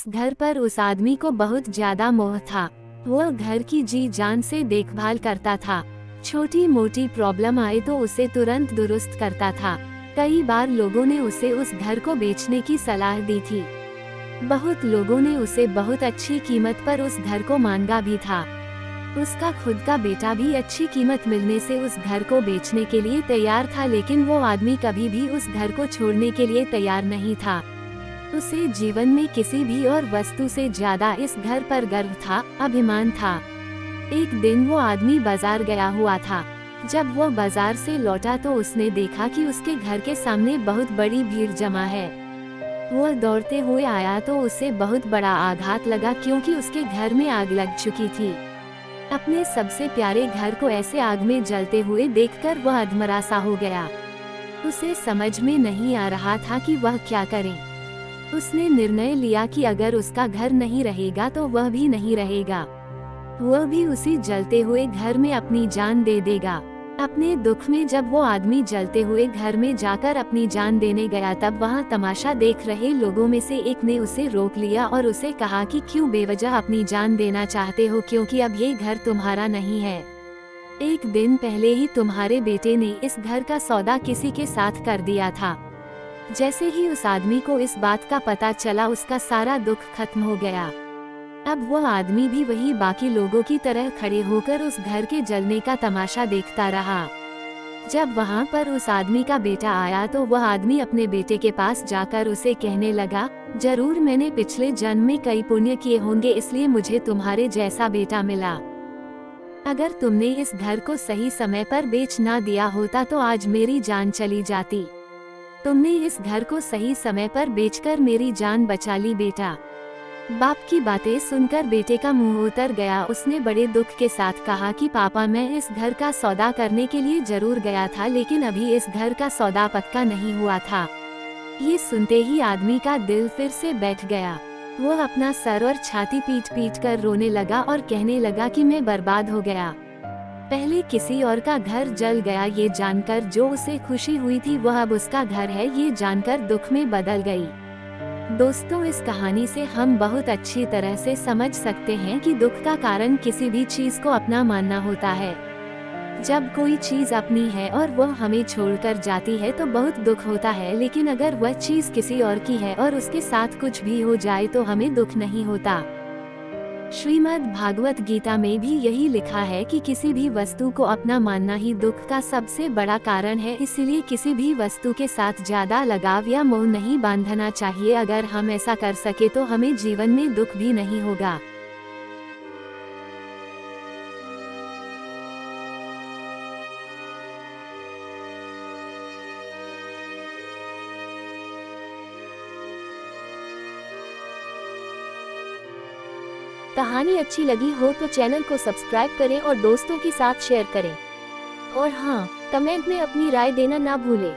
उस घर पर उस आदमी को बहुत ज्यादा मोह था। वह घर की जी जान से देखभाल करता था। छोटी मोटी प्रॉब्लम आए तो उसे तुरंत दुरुस्त करता था। कई बार लोगों ने उसे उस घर को बेचने की सलाह दी थी। बहुत लोगों ने उसे बहुत अच्छी कीमत पर उस घर को मांगा भी था। उसका खुद का बेटा भी अच्छी कीमत मिलने से उस घर को बेचने के लिए तैयार था, लेकिन वो आदमी कभी भी उस घर को छोड़ने के लिए तैयार नहीं था। उसे जीवन में किसी भी और वस्तु से ज्यादा इस घर पर गर्व था, अभिमान था। एक दिन वो आदमी बाजार गया हुआ था। जब वो बाजार से लौटा तो उसने देखा कि उसके घर के सामने बहुत बड़ी भीड़ जमा है। वह दौड़ते हुए आया तो उसे बहुत बड़ा आघात लगा, क्योंकि उसके घर में आग लग चुकी थी। अपने सबसे प्यारे घर को ऐसे आग में जलते हुए देखकर वह अधमरा सा हो गया। उसे समझ में नहीं आ रहा था कि वह क्या करे। उसने निर्णय लिया कि अगर उसका घर नहीं रहेगा तो वह भी नहीं रहेगा। वह भी उसी जलते हुए घर में अपनी जान दे देगा। अपने दुख में जब वो आदमी जलते हुए घर में जाकर अपनी जान देने गया, तब वहाँ तमाशा देख रहे लोगों में से एक ने उसे रोक लिया और उसे कहा कि क्यों बेवजह अपनी जान देना चाहते हो, क्योंकि अब ये घर तुम्हारा नहीं है। एक दिन पहले ही तुम्हारे बेटे ने इस घर का सौदा किसी के साथ कर दिया था। जैसे ही उस आदमी को इस बात का पता चला, उसका सारा दुख खत्म हो गया। अब वह आदमी भी वही बाकी लोगों की तरह खड़े होकर उस घर के जलने का तमाशा देखता रहा। जब वहाँ पर उस आदमी का बेटा आया तो वह आदमी अपने बेटे के पास जाकर उसे कहने लगा, जरूर मैंने पिछले जन्म में कई पुण्य किए होंगे, इसलिए मुझे तुम्हारे जैसा बेटा मिला। अगर तुमने इस घर को सही समय पर बेच ना दिया होता तो आज मेरी जान चली जाती। तुमने इस घर को सही समय पर बेचकर मेरी जान बचा ली बेटा। बाप की बातें सुनकर बेटे का मुंह उतर गया। उसने बड़े दुख के साथ कहा कि पापा, मैं इस घर का सौदा करने के लिए जरूर गया था, लेकिन अभी इस घर का सौदा पक्का नहीं हुआ था। ये सुनते ही आदमी का दिल फिर से बैठ गया। वह अपना सर और छाती पीट पीट कर रोने लगा और कहने लगा कि मैं बर्बाद हो गया। पहले किसी और का घर जल गया ये जानकर जो उसे खुशी हुई थी, वह अब उसका घर है ये जानकर दुख में बदल गई। दोस्तों, इस कहानी से हम बहुत अच्छी तरह से समझ सकते हैं कि दुख का कारण किसी भी चीज को अपना मानना होता है। जब कोई चीज अपनी है और वह हमें छोड़कर जाती है तो बहुत दुख होता है, लेकिन अगर वह चीज किसी और की है और उसके साथ कुछ भी हो जाए तो हमें दुख नहीं होता। श्रीमद् भागवत गीता में भी यही लिखा है कि किसी भी वस्तु को अपना मानना ही दुख का सबसे बड़ा कारण है। इसलिए किसी भी वस्तु के साथ ज्यादा लगाव या मोह नहीं बांधना चाहिए। अगर हम ऐसा कर सके तो हमें जीवन में दुख भी नहीं होगा। कहानी अच्छी लगी हो तो चैनल को सब्सक्राइब करें और दोस्तों के साथ शेयर करें। और हाँ, कमेंट में अपनी राय देना ना भूलें।